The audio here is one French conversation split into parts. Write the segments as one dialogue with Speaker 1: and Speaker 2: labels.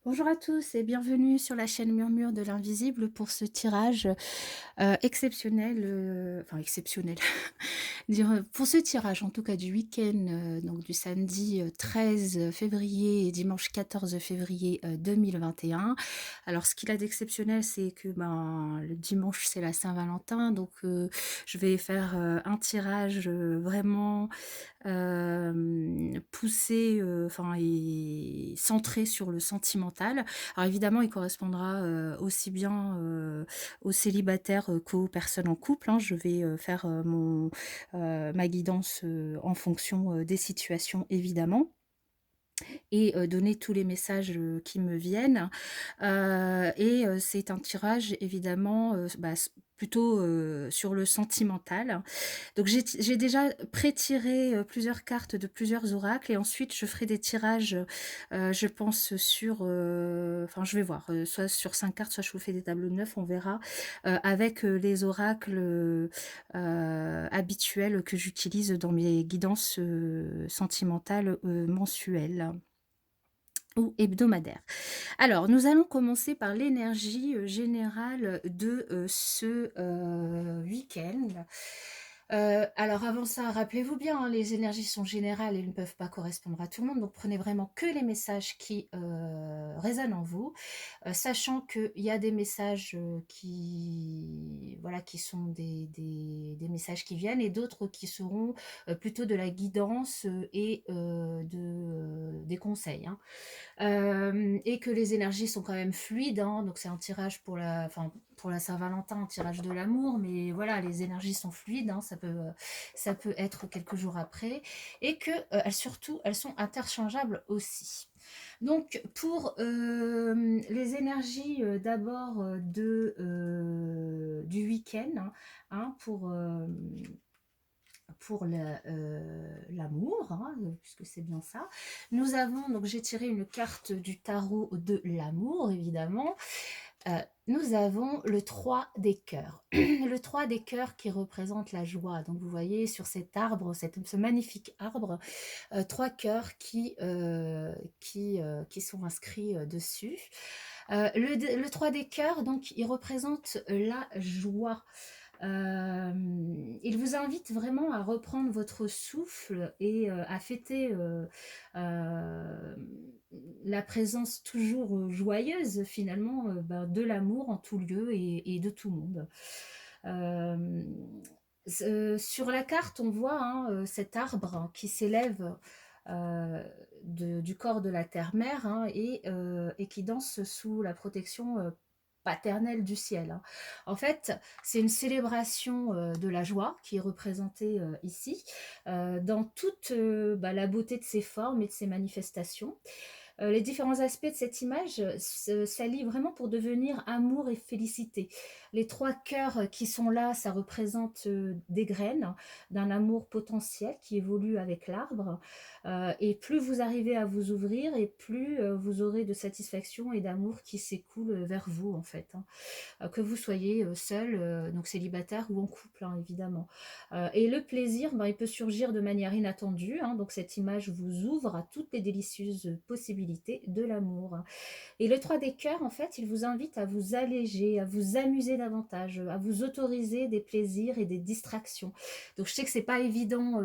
Speaker 1: Bonjour à tous et bienvenue sur la chaîne Murmure de l'Invisible pour ce tirage exceptionnel, enfin exceptionnel, pour ce tirage en tout cas du week-end, donc du samedi 13 février et dimanche 14 février 2021. Alors ce qu'il a d'exceptionnel, c'est que ben, le dimanche c'est la Saint-Valentin, donc je vais faire un tirage vraiment poussé, enfin et centré sur le sentimental. Alors évidemment, il correspondra, aussi bien, aux célibataires, qu'aux personnes en couple, hein. Je vais, faire, ma guidance, en fonction, des situations évidemment et donner tous les messages, qui me viennent. C'est un tirage évidemment, plutôt, sur le sentimental. Donc j'ai déjà pré-tiré, plusieurs cartes de plusieurs oracles et ensuite je ferai des tirages, je pense sur, enfin je vais voir, soit sur 5 cartes, soit je vous fais des tableaux de 9, on verra, avec, les oracles, habituels que j'utilise dans mes guidances, sentimentales, mensuelles ou hebdomadaires. Alors, nous allons commencer par l'énergie, générale de, ce, week-end. Alors avant ça, rappelez-vous bien, hein, les énergies sont générales et ne peuvent pas correspondre à tout le monde, donc prenez vraiment que les messages qui, résonnent en vous, sachant qu'il y a des messages, qui voilà, qui sont des messages qui viennent et d'autres qui seront, plutôt de la guidance, et des conseils, hein. Et que les énergies sont quand même fluides, hein, donc c'est un tirage pour la Saint-Valentin, un tirage de l'amour, mais voilà, les énergies sont fluides, hein, ça peut être quelques jours après, et que surtout, elles sont interchangeables aussi. Donc pour les énergies d'abord du week-end, hein, pour l'amour, hein, puisque c'est bien ça. Nous avons, donc j'ai tiré une carte du tarot de l'amour, évidemment. Nous avons le 3 des cœurs. Le 3 des cœurs qui représente la joie. Donc vous voyez sur cet arbre, ce magnifique arbre, 3 cœurs qui sont inscrits dessus. Le 3 des cœurs, donc, il représente la joie. Il vous invite vraiment à reprendre votre souffle et à fêter euh, la présence toujours joyeuse finalement de l'amour en tout lieu et de tout monde. Euh, sur la carte, on voit cet arbre qui s'élève euh, du corps de la terre-mère, hein, et qui danse sous la protection paternelle du ciel, hein. En fait, c'est une célébration de la joie qui est représentée ici, dans toute la beauté de ses formes et de ses manifestations. Les différents aspects de cette image s'allient vraiment pour devenir amour et félicité. Les 3 cœurs qui sont là, ça représente des graines d'un amour potentiel qui évolue avec l'arbre. Et plus vous arrivez à vous ouvrir, et plus vous aurez de satisfaction et d'amour qui s'écoule vers vous, en fait, hein. Que vous soyez seul, donc célibataire ou en couple, hein, évidemment. Et le plaisir, il peut surgir de manière inattendue, hein, donc cette image vous ouvre à toutes les délicieuses possibilités de l'amour. Et le 3 des cœurs, en fait, il vous invite à vous alléger, à vous amuser davantage, à vous autoriser des plaisirs et des distractions. Donc je sais que c'est pas évident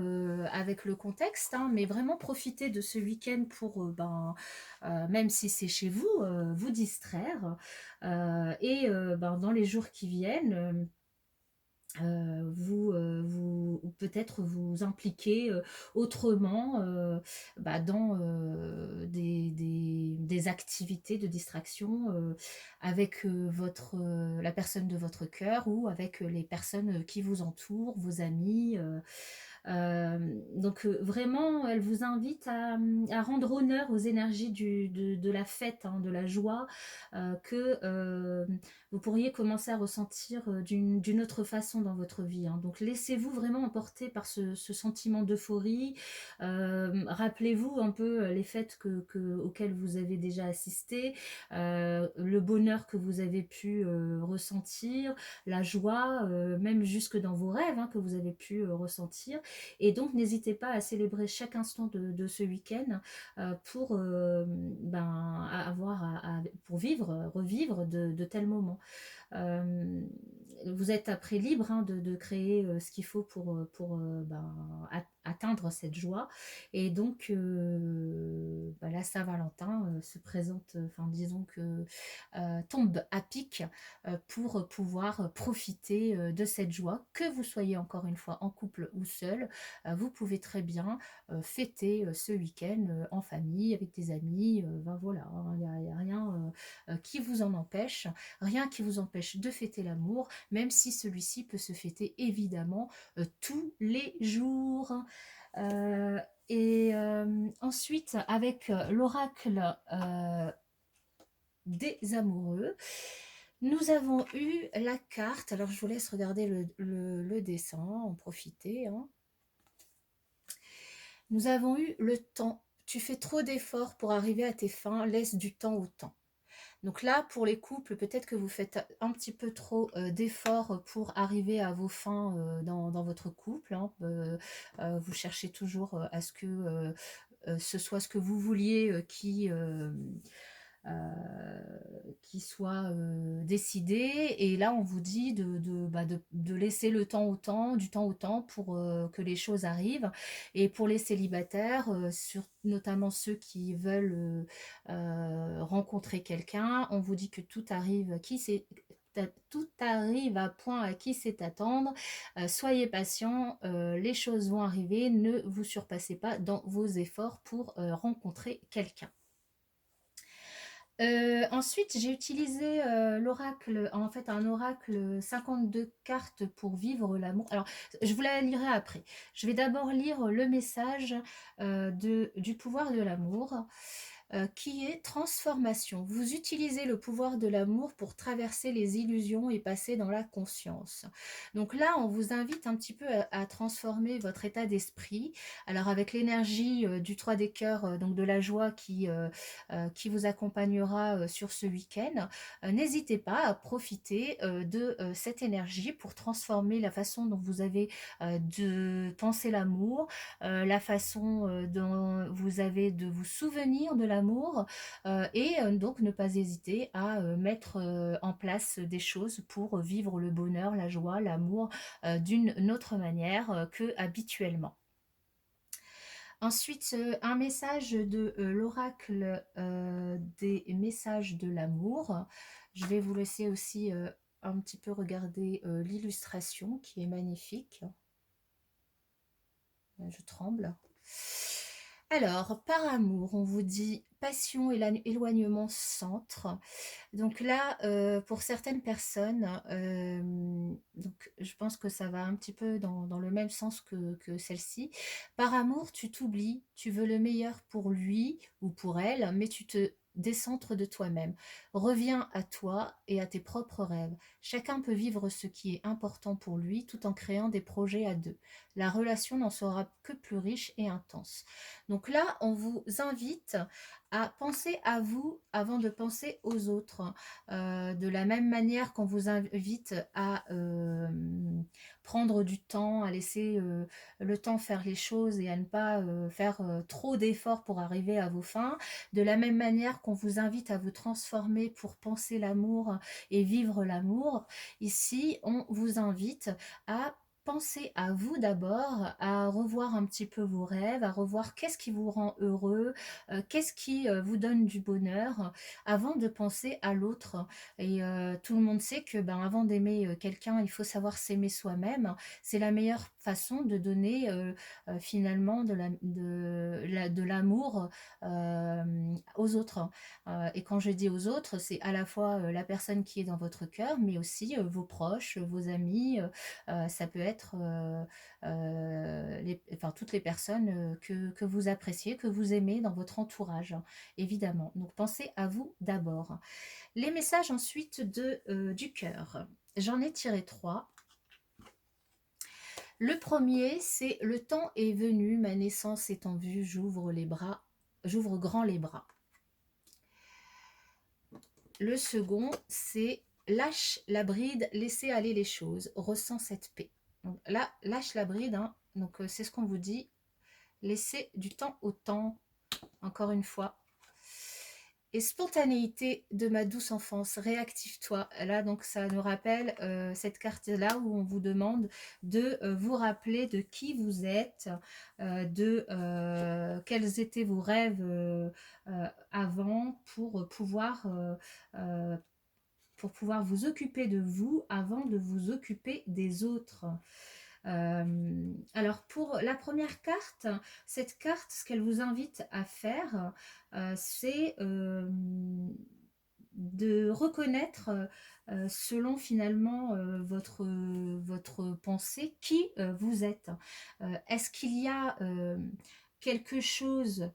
Speaker 1: avec le contexte, hein, mais vraiment profitez de ce week-end pour, même si c'est chez vous, vous distraire. Dans les jours qui viennent, ou peut-être vous impliquer autrement dans des activités de distraction avec la personne de votre cœur ou avec les personnes qui vous entourent, vos amis. Vraiment, elle vous invite à rendre honneur aux énergies de la fête, hein, de la joie, que vous pourriez commencer à ressentir d'une autre façon dans votre vie, hein. Donc laissez-vous vraiment emporter par ce sentiment d'euphorie. Rappelez-vous un peu les fêtes auxquelles vous avez déjà assisté, le bonheur que vous avez pu ressentir, la joie, même jusque dans vos rêves, hein, que vous avez pu ressentir. Et donc, n'hésitez pas à célébrer chaque instant de ce week-end pour, ben, pour vivre, revivre de tels moments. Euh, Vous êtes après libre hein, de créer ce qu'il faut pour ben, atteindre cette joie. Et donc, ben, la Saint-Valentin se présente, enfin disons que tombe à pic pour pouvoir profiter de cette joie. Que vous soyez encore une fois en couple ou seul, vous pouvez très bien fêter ce week-end en famille, avec des amis. Ben voilà, il n'y a rien qui vous en empêche. Rien qui vous empêche de fêter l'amour, même si celui-ci peut se fêter évidemment tous les jours. Euh, Ensuite, avec l'oracle des amoureux, nous avons eu la carte. Alors, je vous laisse regarder le dessin, en profiter. Hein. Nous avons eu le temps. Tu fais trop d'efforts pour arriver à tes fins, laisse du temps au temps. Donc là, pour les couples, peut-être que vous faites un petit peu trop d'efforts pour arriver à vos fins dans votre couple. Hein. Vous cherchez toujours à ce que ce soit ce que vous vouliez qui soit décidé. Et là, on vous dit de laisser le temps au temps, du temps au temps pour que les choses arrivent. Et pour les célibataires, notamment ceux qui veulent rencontrer quelqu'un, on vous dit que tout arrive, tout arrive à point à qui sait attendre. Soyez patient, les choses vont arriver. Ne vous surpassez pas dans vos efforts pour rencontrer quelqu'un. Ensuite, j'ai utilisé l'oracle, en fait un oracle 52 cartes pour vivre l'amour. Alors, je vous la lirai après. Je vais d'abord lire le message du pouvoir de l'amour. Qui est transformation. Vous utilisez le pouvoir de l'amour pour traverser les illusions et passer dans la conscience. Donc là, on vous invite un petit peu à transformer votre état d'esprit. Alors avec l'énergie du 3 des cœurs, donc de la joie qui vous accompagnera sur ce week-end, n'hésitez pas à profiter de cette énergie pour transformer la façon dont vous avez de penser l'amour, la façon dont vous avez de vous souvenir de l'amour et donc ne pas hésiter à mettre en place des choses pour vivre le bonheur, la joie, l'amour d'une autre manière que habituellement. Ensuite, un message de l'oracle des messages de l'amour. Je vais vous laisser aussi un petit peu regarder l'illustration qui est magnifique. Je tremble. Alors, par amour, on vous dit passion et éloignement centre. Donc là, pour certaines personnes, donc je pense que ça va un petit peu dans le même sens que celle-ci. Par amour, tu t'oublies, tu veux le meilleur pour lui ou pour elle, mais tu te décentres de toi-même. Reviens à toi et à tes propres rêves. Chacun peut vivre ce qui est important pour lui tout en créant des projets à deux. La relation n'en sera que plus riche et intense. Donc là, on vous invite à penser à vous avant de penser aux autres. De la même manière qu'on vous invite à prendre du temps, à laisser le temps faire les choses et à ne pas faire trop d'efforts pour arriver à vos fins. De la même manière qu'on vous invite à vous transformer pour penser l'amour et vivre l'amour, ici, on vous invite à pensez à vous d'abord, à revoir un petit peu vos rêves, à revoir qu'est-ce qui vous rend heureux, qu'est-ce qui vous donne du bonheur, avant de penser à l'autre. Et tout le monde sait que avant d'aimer quelqu'un, il faut savoir s'aimer soi-même. C'est la meilleure façon de donner finalement de l'amour aux autres. Et quand je dis aux autres, c'est à la fois la personne qui est dans votre cœur, mais aussi vos proches, vos amis, ça peut être toutes les personnes que vous appréciez, que vous aimez dans votre entourage, hein, évidemment. Donc pensez à vous d'abord. Les messages ensuite du cœur. J'en ai tiré 3. Le premier, c'est le temps est venu, ma naissance est en vue, j'ouvre grand les bras. Le second, c'est lâche la bride, laissez aller les choses, ressens cette paix. Donc là, lâche la bride, hein, Donc, c'est ce qu'on vous dit. Laissez du temps au temps, encore une fois. Et spontanéité de ma douce enfance, réactive-toi. Là, donc, ça nous rappelle cette carte-là où on vous demande de vous rappeler de qui vous êtes, quels étaient vos rêves avant pour pouvoir vous occuper de vous avant de vous occuper des autres. Alors pour la première carte, cette carte, ce qu'elle vous invite à faire, c'est de reconnaître, selon finalement votre pensée, qui vous êtes. Est-ce qu'il y a quelque chose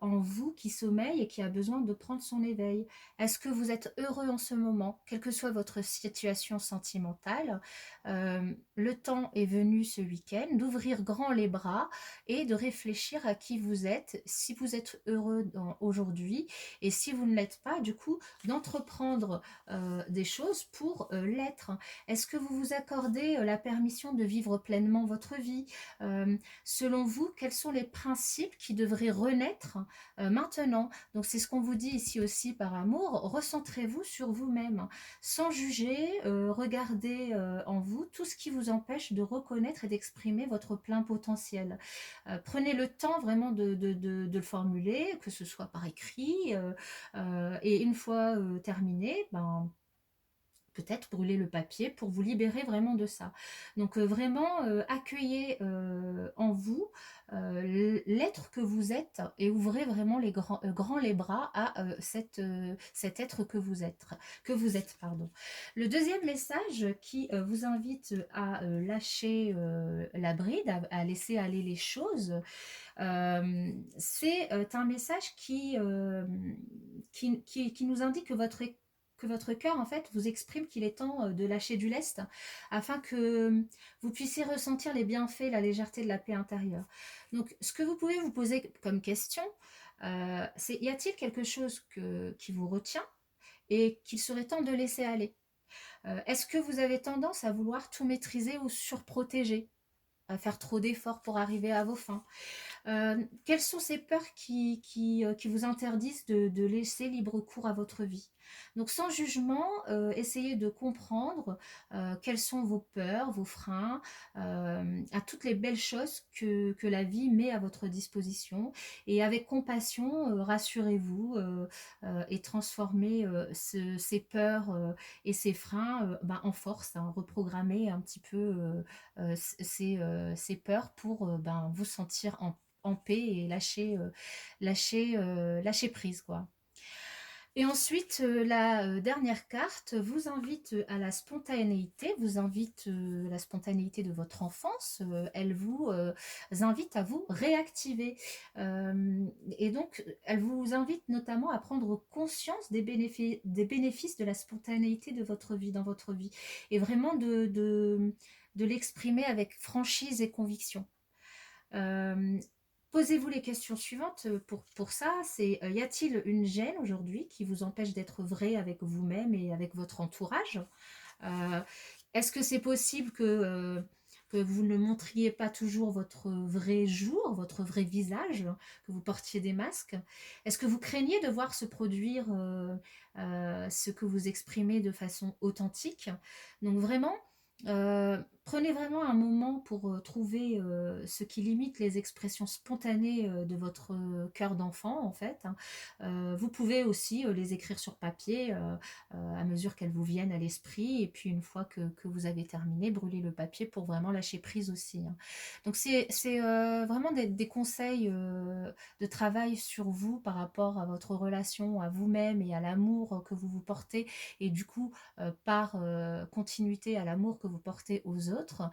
Speaker 1: en vous qui sommeille et qui a besoin de prendre son éveil? Est-ce que vous êtes heureux en ce moment, quelle que soit votre situation sentimentale? Le temps est venu ce week-end d'ouvrir grand les bras et de réfléchir à qui vous êtes, si vous êtes heureux aujourd'hui, et si vous ne l'êtes pas, du coup, d'entreprendre des choses pour l'être. Est-ce que vous vous accordez la permission de vivre pleinement votre vie? Selon vous, quels sont les principes qui devraient renaître maintenant? Donc c'est ce qu'on vous dit ici aussi par amour. Recentrez-vous sur vous-même, sans juger. Regardez en vous tout ce qui vous empêche de reconnaître et d'exprimer votre plein potentiel. Prenez le temps vraiment de le formuler, que ce soit par écrit, et une fois terminé, ben, peut-être brûler le papier pour vous libérer vraiment de ça. Donc vraiment, accueillez en vous l'être que vous êtes et ouvrez vraiment grands les bras à cet être que vous êtes, pardon. Le deuxième message qui vous invite à lâcher la bride, à laisser aller les choses, c'est un message qui nous indique que votre cœur, en fait, vous exprime qu'il est temps de lâcher du lest afin que vous puissiez ressentir les bienfaits, la légèreté de la paix intérieure. Donc, ce que vous pouvez vous poser comme question, c'est: y a-t-il quelque chose qui vous retient et qu'il serait temps de laisser aller? Est-ce que vous avez tendance à vouloir tout maîtriser ou surprotéger, à faire trop d'efforts pour arriver à vos fins? Quelles sont ces peurs qui vous interdisent de laisser libre cours à votre vie? Donc sans jugement, essayez de comprendre quelles sont vos peurs, vos freins, à toutes les belles choses que la vie met à votre disposition. Et avec compassion, rassurez-vous et transformez ces peurs et ces freins ben, en force, hein, reprogrammez un petit peu ces peurs pour ben, vous sentir en paix et lâcher prise, quoi. Et ensuite, la dernière carte vous invite à la spontanéité, vous invite la spontanéité de votre enfance, elle vous invite à vous réactiver. Et donc, elle vous invite notamment à prendre conscience des bénéfices de la spontanéité de votre vie, dans votre vie, et vraiment de l'exprimer avec franchise et conviction. Euh, Posez-vous les questions suivantes pour ça. C'est y a-t-il une gêne aujourd'hui qui vous empêche d'être vrai avec vous-même et avec votre entourage? Euh, Est-ce que c'est possible que vous ne montriez pas toujours votre vrai jour, votre vrai visage, que vous portiez des masques? Est-ce que vous craignez de voir se produire ce que vous exprimez de façon authentique? Donc vraiment, prenez vraiment un moment pour trouver ce qui limite les expressions spontanées de votre cœur d'enfant, en fait, hein. Vous pouvez aussi les écrire sur papier à mesure qu'elles vous viennent à l'esprit, et puis une fois que vous avez terminé, brûler le papier pour vraiment lâcher prise aussi, hein. Donc c'est vraiment des conseils de travail sur vous par rapport à votre relation à vous-même et à l'amour que vous vous portez, et du coup par continuité à l'amour que vous portez aux autres,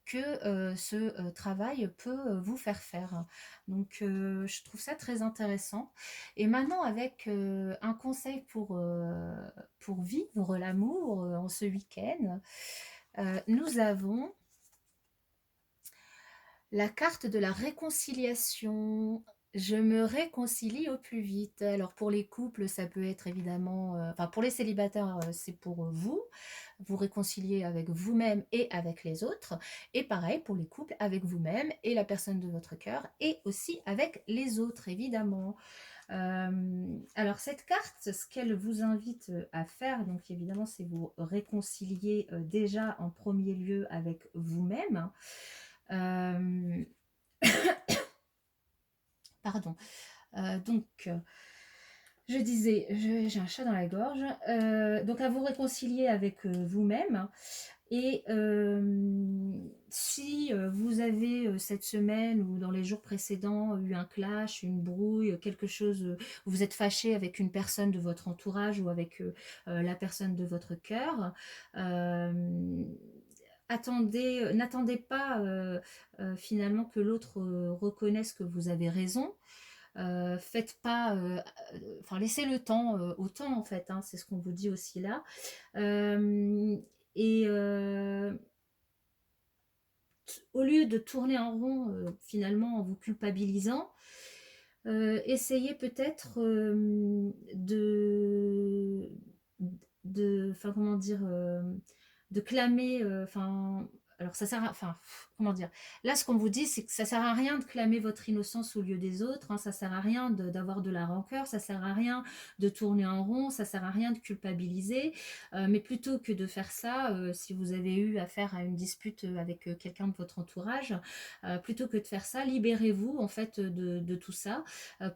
Speaker 1: que ce travail peut vous faire faire. Donc je trouve ça très intéressant. Et maintenant, avec un conseil pour vivre l'amour en ce week-end, nous avons la carte de la réconciliation Je me réconcilie au plus vite. Alors pour les couples, ça peut être évidemment, enfin pour les célibataires, c'est pour vous, vous réconcilier avec vous-même et avec les autres. Et pareil pour les couples, avec vous-même et la personne de votre cœur et aussi avec les autres, évidemment. Alors cette carte, ce qu'elle vous invite à faire, donc évidemment, c'est vous réconcilier déjà en premier lieu avec vous-même. Euh, Pardon. Donc, je disais, j'ai un chat dans la gorge. Donc, à vous réconcilier avec vous-même. Et si vous avez cette semaine ou dans les jours précédents eu un clash, une brouille, quelque chose, vous êtes fâché avec une personne de votre entourage ou avec la personne de votre cœur, n'attendez pas finalement que l'autre reconnaisse que vous avez raison. Faites pas, enfin laissez le temps au temps en fait, hein, c'est ce qu'on vous dit aussi là. Euh, et au lieu de tourner en rond finalement en vous culpabilisant, essayez peut-être enfin comment dire, de clamer, enfin, alors ça sert à, enfin, comment dire, là ce qu'on vous dit c'est que ça sert à rien de clamer votre innocence au lieu des autres, hein, ça sert à rien d'avoir de la rancœur, ça sert à rien de tourner en rond, ça sert à rien de culpabiliser, mais plutôt que de faire ça, si vous avez eu affaire à une dispute avec quelqu'un de votre entourage, plutôt que de faire ça, libérez-vous en fait de tout ça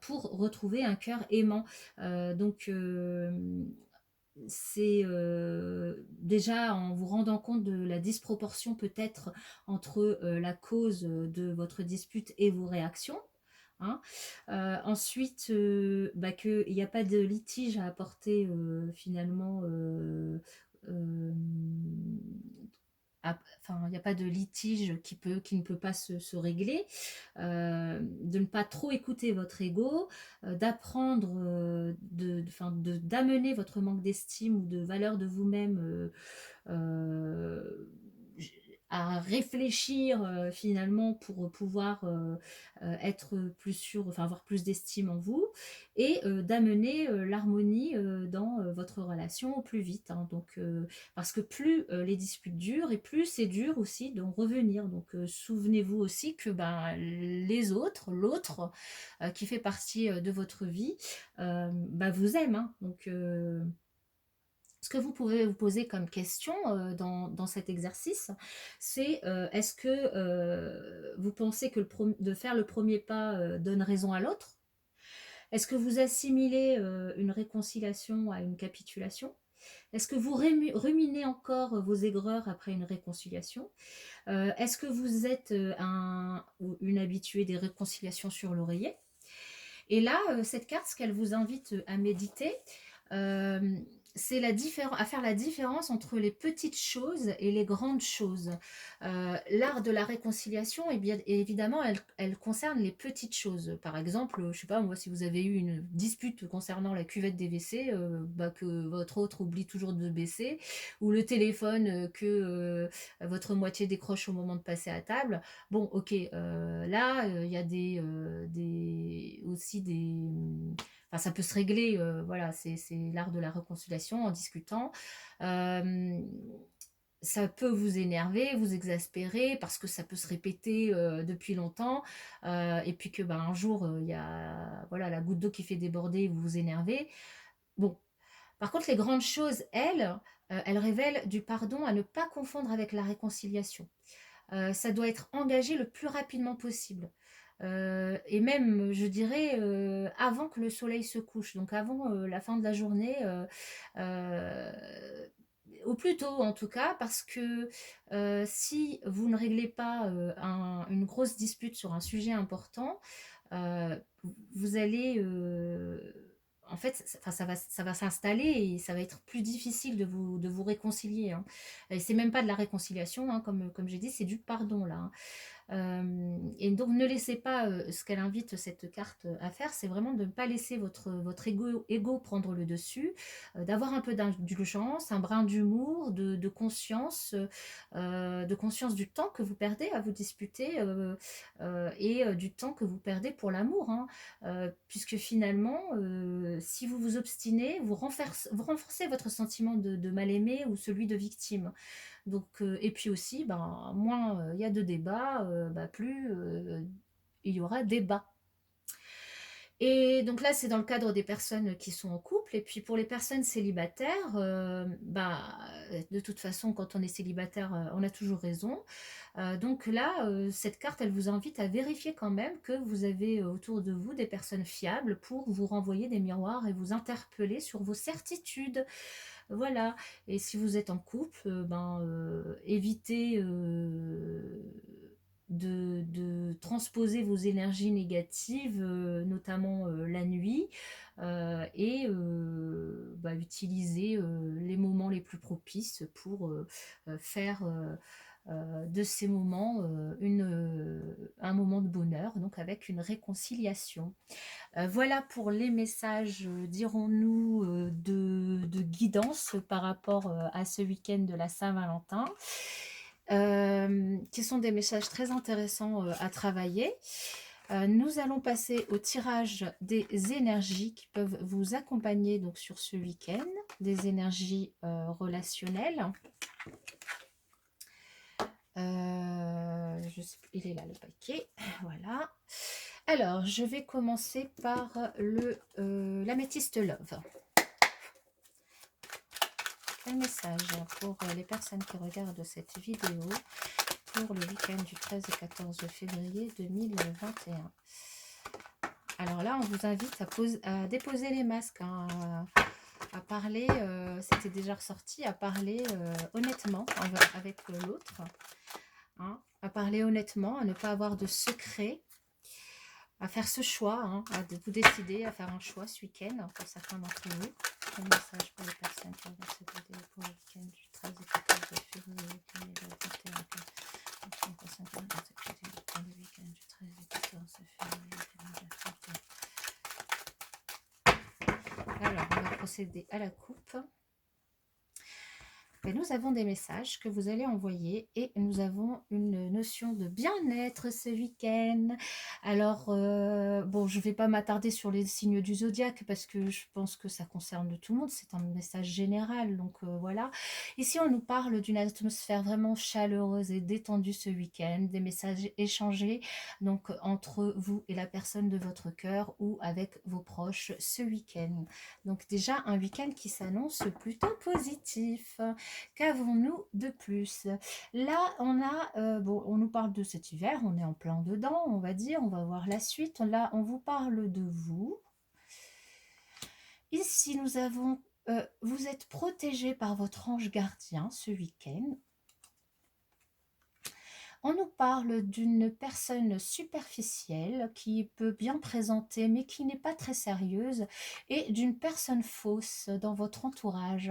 Speaker 1: pour retrouver un cœur aimant. Donc c'est déjà en vous rendant compte de la disproportion peut-être entre la cause de votre dispute et vos réactions. Hein. Ensuite, bah, qu'il n'y a pas de litige à apporter finalement. Enfin, il n'y a pas de litige qui ne peut pas se régler, de ne pas trop écouter votre ego, d'apprendre, d'amener votre manque d'estime ou de valeur de vous-même euh, à réfléchir finalement pour pouvoir être plus sûr, enfin avoir plus d'estime en vous et d'amener l'harmonie dans votre relation au plus vite. Hein. Donc, parce que plus les disputes durent et plus c'est dur aussi d'en revenir. Donc, souvenez-vous aussi que ben, les autres, l'autre qui fait partie de votre vie, bah, vous aime. Hein. Donc, ce que vous pouvez vous poser comme question dans cet exercice, c'est est-ce que vous pensez que de faire le premier pas donne raison à l'autre? Est-ce que vous assimilez une réconciliation à une capitulation? Est-ce que vous ruminez encore vos aigreurs après une réconciliation? Est-ce que vous êtes un ou une habituée des réconciliations sur l'oreiller? Et là, cette carte, ce qu'elle vous invite à méditer, euh, c'est à faire la différence entre les petites choses et les grandes choses. L'art de la réconciliation, eh bien, évidemment, elle concerne les petites choses. Par exemple, je ne sais pas, moi, si vous avez eu une dispute concernant la cuvette des WC, bah, que votre autre oublie toujours de baisser, ou le téléphone que votre moitié décroche au moment de passer à table, bon, ok, là, il y a aussi des... Enfin, ça peut se régler, voilà, c'est l'art de la réconciliation en discutant. Euh, Ça peut vous énerver, vous exaspérer, parce que ça peut se répéter depuis longtemps, et puis que ben, un jour, il y a voilà, la goutte d'eau qui fait déborder, vous vous énervez. Bon, par contre, les grandes choses, elles révèlent du pardon à ne pas confondre avec la réconciliation. Ça doit être engagé le plus rapidement possible. Et même, je dirais, avant que le soleil se couche, donc avant la fin de la journée, euh, au plus tôt en tout cas, parce que si vous ne réglez pas une grosse dispute sur un sujet important, euh, vous allez... en fait, ça va s'installer et ça va être plus difficile de vous réconcilier. Hein. Et c'est même pas de la réconciliation, hein, comme j'ai dit, c'est du pardon là. Hein. Et donc ne laissez pas, ce qu'elle invite cette carte à faire, c'est vraiment de ne pas laisser votre ego prendre le dessus, d'avoir un peu d'indulgence, un brin d'humour, de conscience du temps que vous perdez à vous disputer, et du temps que vous perdez pour l'amour, hein. Puisque finalement, si vous vous obstinez, vous renforcez votre sentiment de mal-aimé ou celui de victime. Donc, et puis aussi, ben, moins il y a de débats, bah, plus il y aura débat. Et donc là, c'est dans le cadre des personnes qui sont en couple. Et puis pour les personnes célibataires, bah, de toute façon, quand on est célibataire, on a toujours raison. Donc là, cette carte, elle vous invite à vérifier quand même que vous avez autour de vous des personnes fiables pour vous renvoyer des miroirs et vous interpeller sur vos certitudes. Voilà. Et si vous êtes en couple, ben, évitez de transposer vos énergies négatives, notamment la nuit, et bah, utiliser les moments les plus propices pour faire de ces moments un moment de bonheur, donc avec une réconciliation. Voilà pour les messages, dirons-nous, de guidance par rapport à ce week-end de la Saint-Valentin, qui sont des messages très intéressants à travailler. Nous allons passer au tirage des énergies qui peuvent vous accompagner donc sur ce week-end, des énergies relationnelles. Il est là le paquet, voilà. Alors, je vais commencer par l'améthyste love. Quel message pour les personnes qui regardent cette vidéo pour le week-end du 13 et 14 février 2021. Alors là, on vous invite à déposer les masques, hein, à parler, c'était déjà ressorti, à parler honnêtement avec l'autre, hein, à parler honnêtement, à ne pas avoir de secret, à faire ce choix, hein, à vous décider à faire un choix ce week-end pour certains d'entre vous. Un message pour les personnes qui regardent cette vidéo pour le week-end du 13 et 14 février 2021. Pour le week-end du 13 et 14 février 2021. Alors, on va procéder à la coupe. Et nous avons des messages que vous allez envoyer et nous avons une notion de bien-être ce week-end. Alors, bon, je ne vais pas m'attarder sur les signes du zodiaque parce que je pense que ça concerne tout le monde. C'est un message général, donc voilà. Ici, on nous parle d'une atmosphère vraiment chaleureuse et détendue ce week-end, des messages échangés donc entre vous et la personne de votre cœur ou avec vos proches ce week-end. Donc déjà, un week-end qui s'annonce plutôt positif. Qu'avons-nous de plus? Là, on a, bon, on nous parle de cet hiver, on est en plein dedans, on va dire, on va voir la suite. Là, on vous parle de vous. Ici, nous avons, vous êtes protégé par votre ange gardien ce week-end. On nous parle d'une personne superficielle qui peut bien présenter mais qui n'est pas très sérieuse et d'une personne fausse dans votre entourage.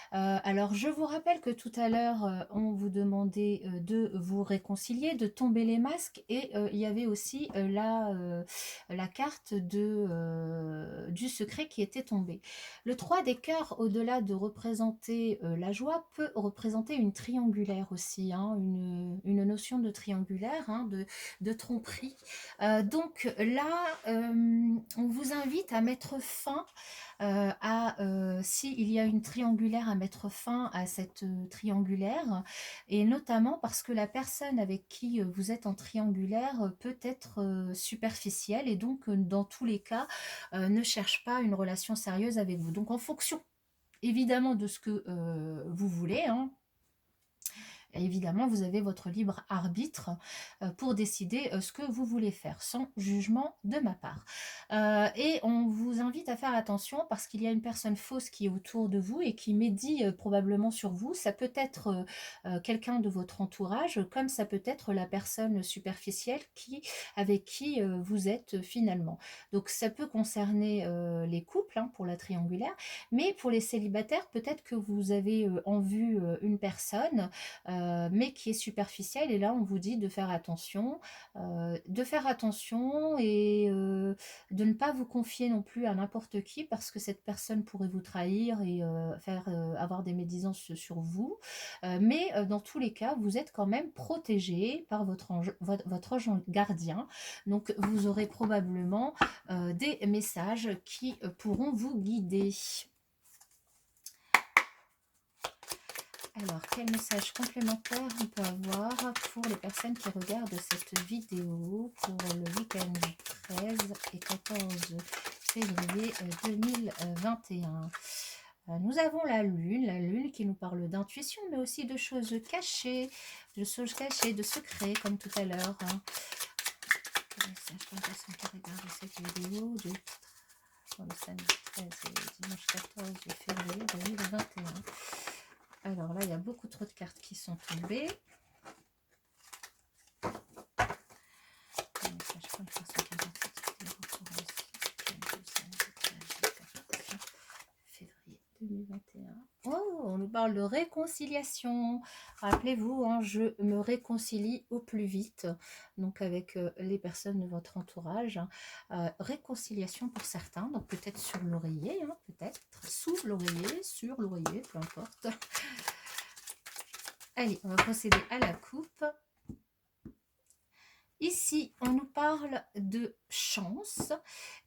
Speaker 1: Alors je vous rappelle que tout à l'heure on vous demandait de vous réconcilier, de tomber les masques et il y avait aussi la carte du secret qui était tombée. Le 3 des cœurs, au-delà de représenter la joie, peut représenter une triangulaire aussi, hein, une notion de triangulaire, hein, de tromperie. Donc là, on vous invite à mettre fin s'il y a une triangulaire, à mettre fin à cette triangulaire, et notamment parce que la personne avec qui vous êtes en triangulaire peut être superficielle et donc dans tous les cas ne cherche pas une relation sérieuse avec vous. Donc en fonction évidemment de ce que vous voulez, hein, évidemment, vous avez votre libre arbitre pour décider ce que vous voulez faire, sans jugement de ma part. Et on vous invite à faire attention parce qu'il y a une personne fausse qui est autour de vous et qui médit probablement sur vous. Ça peut être quelqu'un de votre entourage, comme ça peut être la personne superficielle avec qui vous êtes finalement. Donc ça peut concerner les couples, hein, pour la triangulaire, mais pour les célibataires, peut-être que vous avez en vue une personne mais qui est superficielle. Et là, on vous dit de faire attention, et de ne pas vous confier non plus à n'importe qui, parce que cette personne pourrait vous trahir et avoir des médisances sur vous. Mais dans tous les cas, vous êtes quand même protégé par votre ange gardien. Donc, vous aurez probablement des messages qui pourront vous guider. Alors, quel message complémentaire on peut avoir pour les personnes qui regardent cette vidéo pour le week-end du 13 et 14 février 2021? Nous avons la lune qui nous parle d'intuition, mais aussi de choses cachées, de secrets, comme tout à l'heure. Quel message pour les personnes qui regardent cette vidéo le samedi 13 et dimanche 14 février 2021? Alors là, il y a beaucoup trop de cartes qui sont tombées. Février 2021. Oh, on nous parle de réconciliation. Rappelez-vous, hein, je me réconcilie au plus vite, donc avec les personnes de votre entourage. Réconciliation pour certains, donc peut-être sur l'oreiller, hein, peut-être sous l'oreiller, sur l'oreiller, peu importe. Allez, on va procéder à la coupe. Ici, on nous parle de chance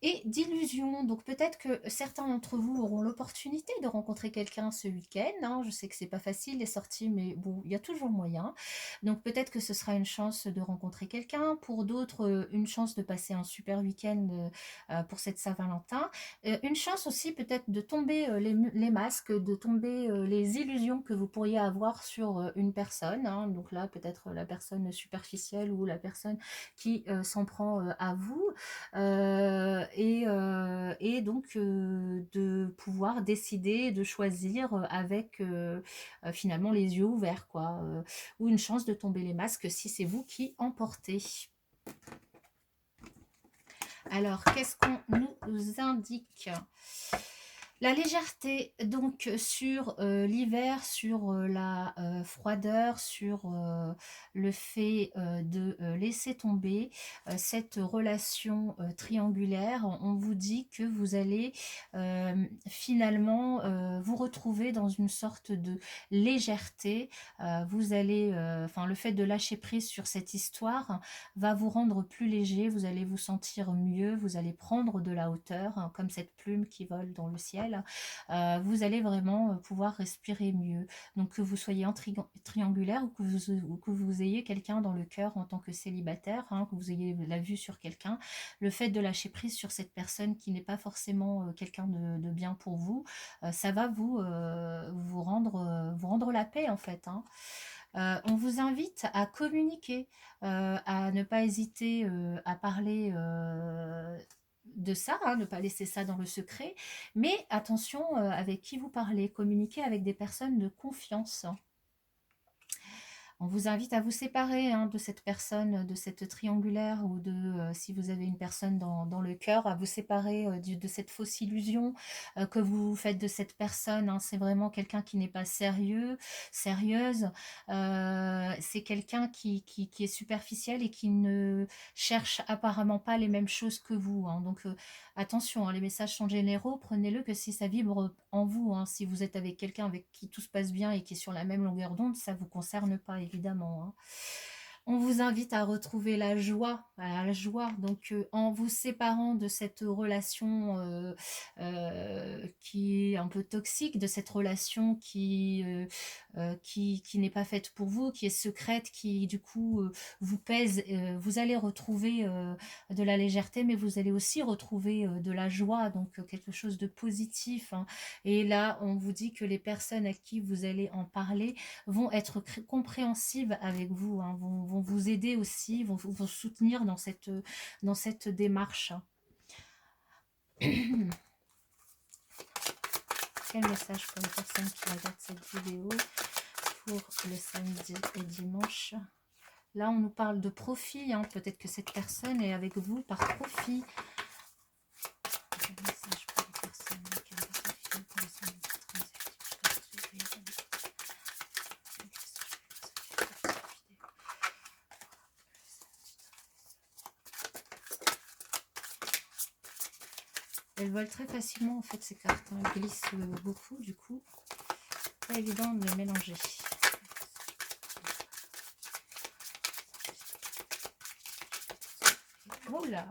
Speaker 1: et d'illusion. Donc peut-être que certains d'entre vous auront l'opportunité de rencontrer quelqu'un ce week-end. Hein. Je sais que c'est pas facile les sorties, mais bon, il y a toujours moyen. Donc peut-être que ce sera une chance de rencontrer quelqu'un. Pour d'autres, une chance de passer un super week-end pour cette Saint-Valentin. Une chance aussi peut-être de tomber les masques, de tomber les illusions que vous pourriez avoir sur une personne. Hein. Donc là, peut-être la personne superficielle ou la personne qui s'en prend à vous, et donc de pouvoir décider, de choisir avec finalement les yeux ouverts, quoi, ou une chance de tomber les masques si c'est vous qui emportez. Alors, qu'est-ce qu'on nous indique ? La légèreté, donc sur l'hiver, sur la froideur, sur le fait de laisser tomber cette relation triangulaire. On vous dit que vous allez finalement vous retrouver dans une sorte de légèreté. Vous allez, le fait de lâcher prise sur cette histoire va vous rendre plus léger, vous allez vous sentir mieux, vous allez prendre de la hauteur, hein, comme cette plume qui vole dans le ciel. Vous allez vraiment pouvoir respirer mieux. Donc que vous soyez en triangulaire ou que vous ayez quelqu'un dans le cœur en tant que célibataire, hein, que vous ayez la vue sur quelqu'un, le fait de lâcher prise sur cette personne qui n'est pas forcément quelqu'un de bien pour vous, ça va vous rendre la paix en fait. Hein. On vous invite à communiquer, à ne pas hésiter à parler de ça, hein, ne pas laisser ça dans le secret, mais attention avec qui vous parlez, communiquez avec des personnes de confiance. On vous invite à vous séparer de cette personne, de cette triangulaire, ou de, si vous avez une personne dans le cœur, à vous séparer de cette fausse illusion que vous faites de cette personne. Hein. C'est vraiment quelqu'un qui n'est pas sérieux, sérieuse. C'est quelqu'un qui est superficiel et qui ne cherche apparemment pas les mêmes choses que vous. Hein. Donc attention, les messages sont généraux, prenez-le que si ça vibre en vous. Hein. Si vous êtes avec quelqu'un avec qui tout se passe bien et qui est sur la même longueur d'onde, ça ne vous concerne pas, évidemment. Hein. On vous invite à retrouver la joie, donc en vous séparant de cette relation qui est un peu toxique, de cette relation qui n'est pas faite pour vous, qui est secrète, qui du coup vous pèse. Vous allez retrouver de la légèreté, mais vous allez aussi retrouver de la joie, donc quelque chose de positif. Hein. Et là, on vous dit que les personnes à qui vous allez en parler vont être compréhensives avec vous, hein, vont vous aider aussi, vont vous soutenir dans cette démarche. Quel message pour les personnes qui regardent cette vidéo pour le samedi et dimanche? Là, on nous parle de profit, hein. Peut-être que cette personne est avec vous par profit. Quel message pour les personnes qui regardent cette vidéo pour le samedi 13 et dimanche 14 février? Elles volent très facilement en fait ces cartes, hein. Elles glissent beaucoup du coup. Pas évident de les mélanger. Oh là!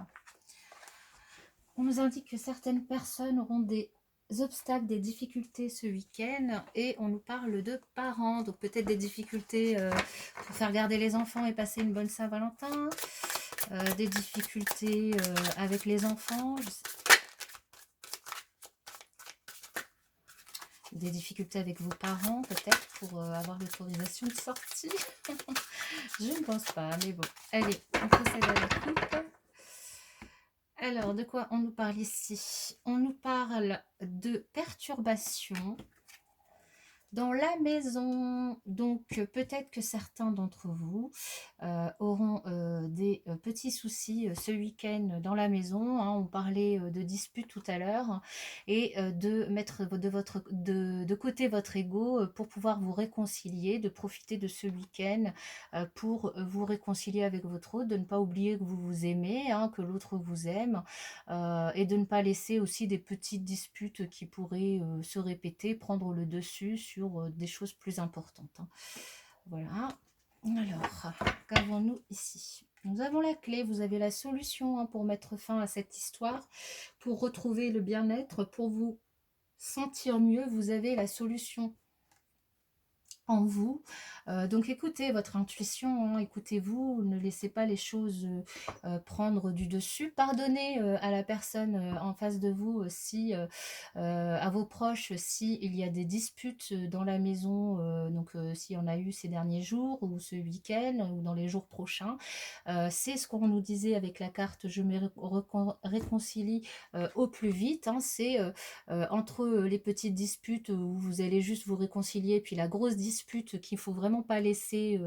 Speaker 1: On nous indique que certaines personnes auront des obstacles, des difficultés ce week-end et on nous parle de parents, donc peut-être des difficultés pour faire garder les enfants et passer une bonne Saint-Valentin, des difficultés avec les enfants, des difficultés avec vos parents peut-être pour avoir l'autorisation de sortie. Je ne pense pas, mais bon, allez, on procède à la coupe. Alors, de quoi on nous parle ici? On nous parle de perturbations dans la maison. Donc, peut-être que certains d'entre vous auront des petits soucis ce week-end dans la maison, hein. On parlait de disputes tout à l'heure et de mettre de côté votre ego pour pouvoir vous réconcilier, de profiter de ce week-end pour vous réconcilier avec votre autre, de ne pas oublier que vous vous aimez, hein, que l'autre vous aime et de ne pas laisser aussi des petites disputes qui pourraient se répéter, prendre le dessus sur des choses plus importantes, hein. Voilà. Alors, qu'avons-nous ici? Nous avons la clé, vous avez la solution, hein, pour mettre fin à cette histoire, pour retrouver le bien-être, pour vous sentir mieux, vous avez la solution en vous. Donc écoutez votre intuition, hein, écoutez-vous, ne laissez pas les choses prendre du dessus. Pardonnez à la personne en face de vous si à vos proches si il y a des disputes dans la maison, donc s'il y en a eu ces derniers jours ou ce week-end ou dans les jours prochains. C'est ce qu'on nous disait avec la carte je me réconcilie au plus vite, hein. C'est entre les petites disputes où vous allez juste vous réconcilier, puis la grosse dispute qu'il faut vraiment pas laisser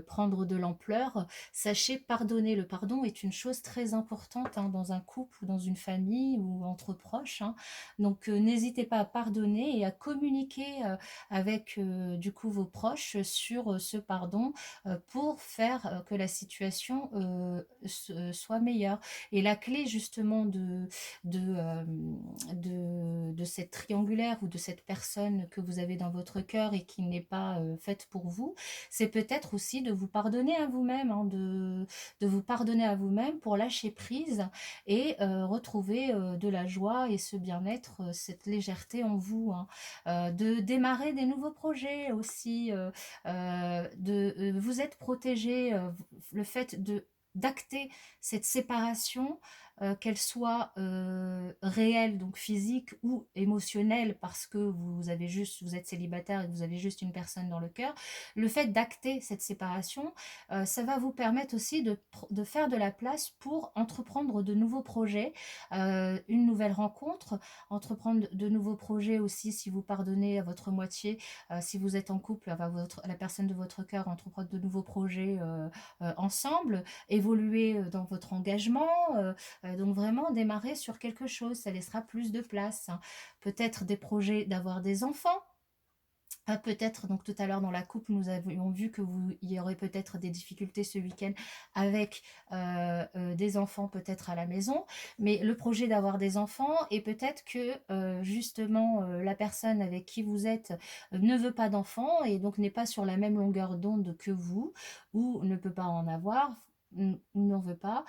Speaker 1: prendre de l'ampleur, sachez pardonner. Le pardon est une chose très importante, hein, dans un couple ou dans une famille ou entre proches, hein. Donc n'hésitez pas à pardonner et à communiquer avec du coup vos proches sur ce pardon pour faire que la situation soit meilleure. Et la clé justement de cette triangulaire ou de cette personne que vous avez dans votre cœur et qui n'est pas faite pour vous, c'est peut-être aussi de vous pardonner à vous-même, hein, de vous pardonner à vous-même pour lâcher prise et retrouver de la joie et ce bien-être, cette légèreté en vous, hein. De démarrer des nouveaux projets aussi, vous êtes protégé, le fait de d'acter cette séparation, qu'elle soit réelle, donc physique ou émotionnelle, parce que vous êtes célibataire et que vous avez juste une personne dans le cœur, le fait d'acter cette séparation, ça va vous permettre aussi de faire de la place pour entreprendre de nouveaux projets, une nouvelle rencontre, entreprendre de nouveaux projets aussi si vous pardonnez à votre moitié, si vous êtes en couple avec la personne de votre cœur, entreprendre de nouveaux projets ensemble, évoluer dans votre engagement, donc vraiment démarrer sur quelque chose, ça laissera plus de place, hein. Peut-être des projets d'avoir des enfants. Peut-être, donc tout à l'heure dans la coupe, nous avions vu que il y aurait peut-être des difficultés ce week-end avec des enfants peut-être à la maison, mais le projet d'avoir des enfants et peut-être que justement la personne avec qui vous êtes ne veut pas d'enfants et donc n'est pas sur la même longueur d'onde que vous ou ne peut pas en avoir, n'en veut pas,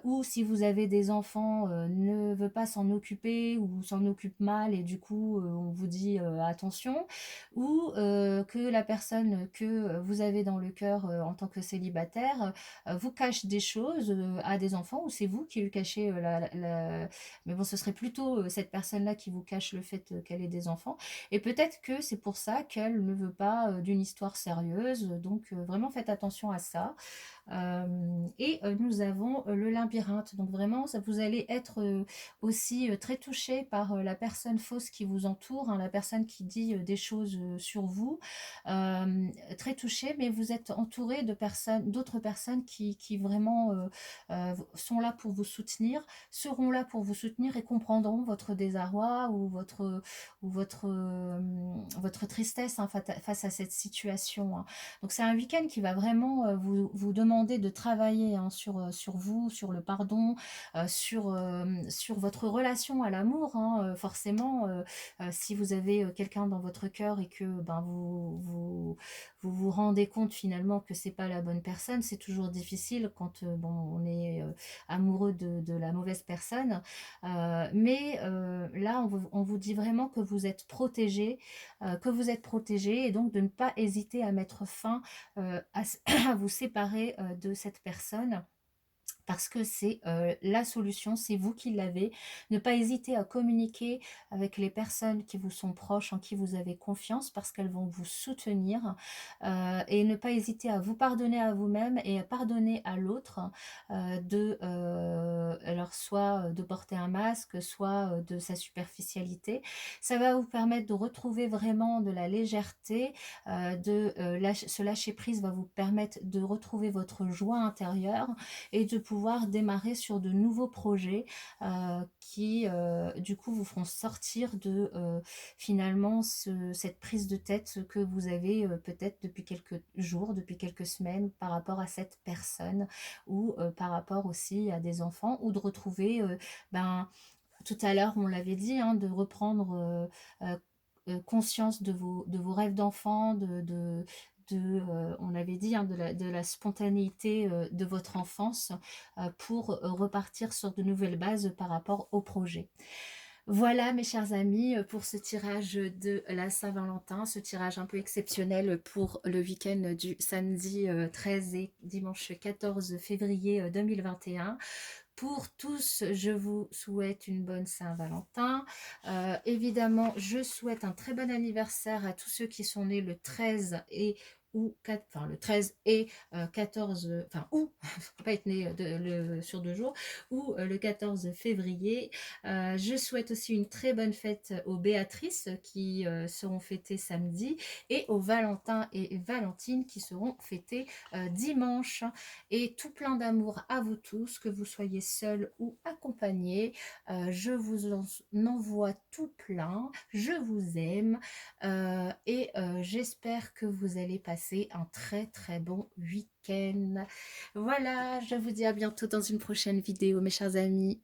Speaker 1: ou si vous avez des enfants, ne veut pas s'en occuper ou s'en occupe mal et du coup on vous dit attention, ou que la personne que vous avez dans le cœur en tant que célibataire vous cache des choses à des enfants, ou c'est vous qui lui cachez mais bon, ce serait plutôt cette personne-là qui vous cache le fait qu'elle ait des enfants, et peut-être que c'est pour ça qu'elle ne veut pas d'une histoire sérieuse, donc vraiment faites attention à ça. Et nous avons le labyrinthe, donc vraiment ça, vous allez être aussi très touché par la personne fausse qui vous entoure, hein, la personne qui dit des choses sur vous, très touché, mais vous êtes entouré de personnes, d'autres personnes qui vraiment sont là pour vous soutenir, seront là pour vous soutenir et comprendront votre désarroi ou votre tristesse, hein, face à cette situation, hein. Donc c'est un week-end qui va vraiment vous demander demander de travailler, hein, sur vous, sur le pardon, sur votre relation à l'amour, hein, forcément, si vous avez, quelqu'un dans votre cœur et que, ben, vous rendez compte finalement que c'est pas la bonne personne, c'est toujours difficile quand, bon, on est, amoureux de la mauvaise personne. Mais là, on vous dit vraiment que vous êtes protégés, et donc de ne pas hésiter à mettre fin, à vous séparer, de cette personne parce que c'est, la solution, c'est vous qui l'avez. Ne pas hésiter à communiquer avec les personnes qui vous sont proches, en qui vous avez confiance, parce qu'elles vont vous soutenir, et ne pas hésiter à vous pardonner à vous-même et à pardonner à l'autre, alors soit, de porter un masque, soit, de sa superficialité. Ça va vous permettre de retrouver vraiment de la légèreté, ce lâcher prise va vous permettre de retrouver votre joie intérieure et de pouvoir démarrer sur de nouveaux projets qui, du coup, vous feront sortir de finalement cette prise de tête que vous avez peut-être depuis quelques jours, depuis quelques semaines par rapport à cette personne ou par rapport aussi à des enfants ou de retrouver, ben, tout à l'heure, on l'avait dit, hein, de reprendre conscience de vos rêves d'enfant, on avait dit, hein, de la spontanéité de votre enfance pour repartir sur de nouvelles bases par rapport au projet. Voilà, mes chers amis, pour ce tirage de la Saint-Valentin, ce tirage un peu exceptionnel pour le week-end du samedi 13 et dimanche 14 février 2021. Pour tous, je vous souhaite une bonne Saint-Valentin. Évidemment, je souhaite un très bon anniversaire à tous ceux qui sont nés le 13 et enfin le 13 et 14, enfin ou, faut pas être né sur 2 jours, ou le 14 février. Je souhaite aussi une très bonne fête aux Béatrices qui seront fêtées samedi et aux Valentin et Valentine qui seront fêtés dimanche. Et tout plein d'amour à vous tous, que vous soyez seuls ou accompagnés. Je vous en envoie tout plein. Je vous aime et j'espère que vous allez passer un très très bon week-end. Voilà, je vous dis à bientôt dans une prochaine vidéo, mes chers amis.